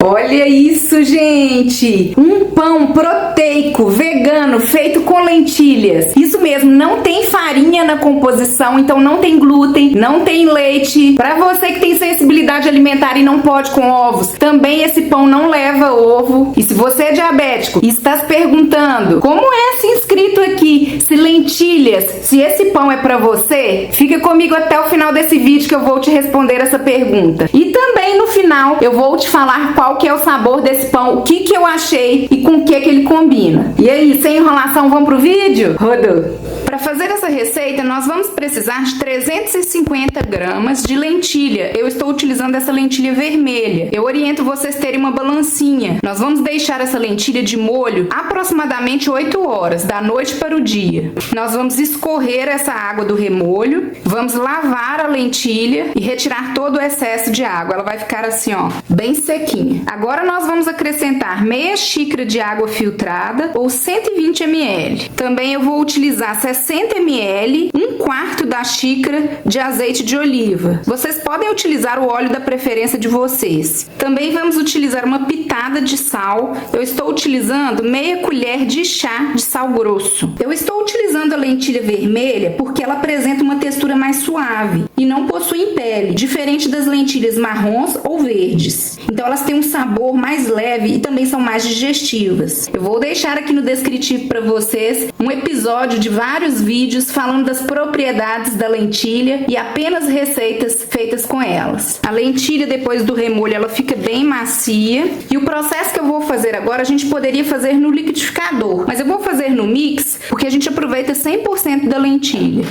Olha isso, gente! Um pão proteico, vegano, feito com lentilhas. Isso mesmo, não tem farinha na composição, então não tem glúten, não tem leite. Para você que tem sensibilidade alimentar e não pode com ovos, também esse pão não leva ovo. E se você é diabético e está se perguntando como é assim escrito aqui, se lentilhas, se esse pão é para você, fica comigo até o final desse vídeo que eu vou te responder essa pergunta. E também no final eu vou te falar qual que é o sabor desse pão, o que eu achei e com o que ele combina. E aí, sem enrolação, vamos pro vídeo? Rodou! Para fazer essa receita, nós vamos precisar de 350 gramas de lentilha. Eu estou utilizando essa lentilha vermelha. Eu oriento vocês terem uma balancinha. Nós vamos deixar essa lentilha de molho aproximadamente 8 horas, da noite para o dia. Nós vamos escorrer essa água do remolho, vamos lavar a lentilha e retirar todo o excesso de água. Ela vai ficar assim, ó, bem sequinha. Agora nós vamos acrescentar meia xícara de água filtrada ou 120 ml. Também eu vou utilizar 60 ml, 1/4 da xícara de azeite de oliva. Vocês podem utilizar o óleo da preferência de vocês. Também vamos utilizar uma pitada de sal. Eu estou utilizando meia colher de chá de sal grosso. Eu estou utilizando a lentilha vermelha porque ela apresenta uma textura mais suave e não possui pele, diferente das lentilhas marrons ou verdes. Então elas têm um sabor mais leve e também são mais digestivas. Eu vou deixar aqui no descritivo para vocês um episódio de vários vídeos falando das propriedades da lentilha e apenas receitas feitas com elas. A lentilha, depois do remolho, ela fica bem macia. E o processo que eu vou fazer agora, a gente poderia fazer no liquidificador, mas eu vou fazer no mix porque a gente aproveita 100% da lentilha.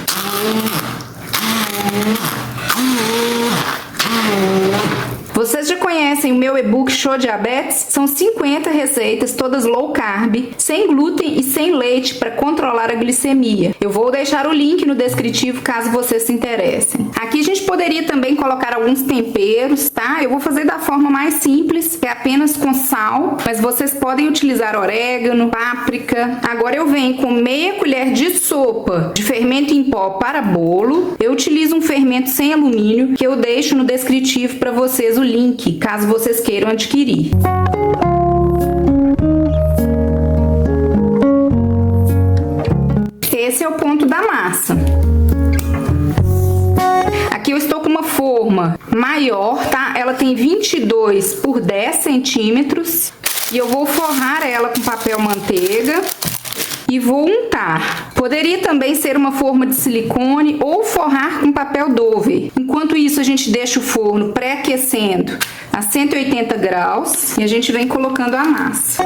Vocês já conhecem o meu e-book Show Diabetes? São 50 receitas, todas low carb, sem glúten e sem leite para controlar a glicemia. Eu vou deixar o link no descritivo caso vocês se interessem. Aqui a gente poderia também colocar alguns temperos, tá? Eu vou fazer da forma mais simples, que é apenas com sal, mas vocês podem utilizar orégano, páprica. Agora eu venho com meia colher de sopa de fermento em pó para bolo. Eu utilizo um fermento sem alumínio, que eu deixo no descritivo para vocês o link, caso vocês queiram adquirir. Esse é o ponto da massa. Aqui eu estou com uma forma maior, tá? Ela tem 22 por 10 centímetros e eu vou forrar ela com papel manteiga e vou untar. Poderia também ser uma forma de silicone ou forrar com papel Dover. Enquanto isso, a gente deixa o forno pré-aquecendo a 180 graus e a gente vem colocando a massa.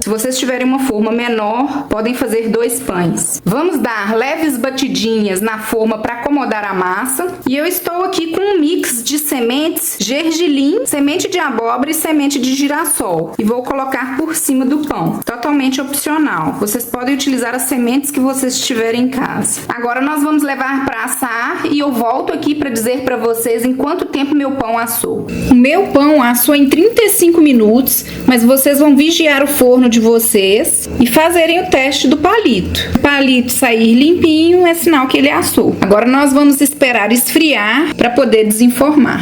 Se vocês tiverem uma forma menor, podem fazer 2 pães. Vamos dar leves batidinhas na forma para acomodar a massa. E eu estou aqui com um mix de sementes gergelim, semente de abóbora e semente de girassol. E vou colocar por cima do pão. Totalmente opcional. Vocês podem utilizar as sementes que vocês tiverem em casa. Agora nós vamos levar para assar e eu volto aqui para dizer para vocês em quanto tempo meu pão assou. O meu pão assou em 35 minutos, mas vocês vão vigiar o forno de vocês e fazerem o teste do palito. O palito sair limpinho é sinal que ele assou. Agora nós vamos esperar esfriar para poder desenformar.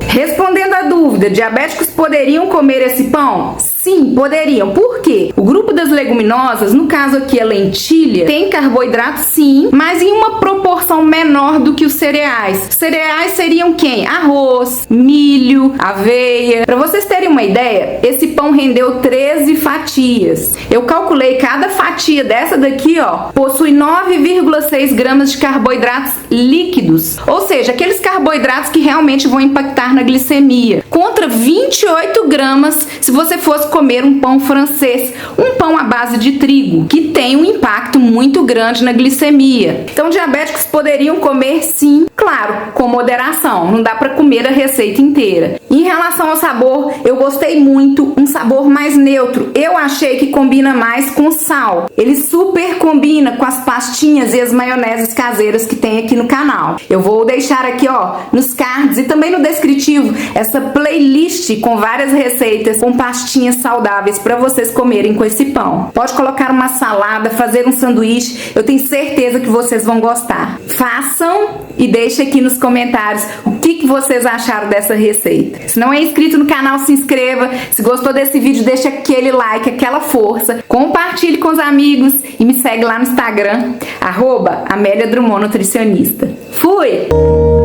Respondendo à dúvida, diabéticos poderiam comer esse pão? Sim, poderiam. Por quê? O grupo das leguminosas, no caso aqui a lentilha, tem carboidrato sim, mas em uma proporção menor do que os cereais. Os cereais seriam quem? Arroz, milho, aveia. Para vocês terem uma ideia, esse pão rendeu 13 fatias. Eu calculei cada fatia dessa daqui, ó, possui 9,6 gramas de carboidratos líquidos. Ou seja, aqueles carboidratos que realmente vão impactar na glicemia. Contra 28 gramas se você fosse comer um pão francês, um pão à base de trigo, que tem um impacto muito grande na glicemia. Então, diabéticos poderiam comer sim, claro, com moderação. Não dá para comer a receita inteira. Em relação ao sabor, eu gostei muito, um sabor mais neutro. Eu achei que combina mais com sal. Ele super combina com as pastinhas e as maioneses caseiras que tem aqui no canal. Eu vou deixar aqui, ó, nos cards e também no descritivo, essa playlist com várias receitas com pastinhas saudáveis para vocês comerem com esse pão. Pode colocar uma salada, fazer um sanduíche, eu tenho certeza que vocês vão gostar. Façam e deixem aqui nos comentários o que vocês acharam dessa receita. Se não é inscrito no canal, se inscreva. Se gostou desse vídeo, deixa aquele like, aquela força. Compartilhe com os amigos e me segue lá no Instagram, @Amélia Drummond Nutricionista. Fui!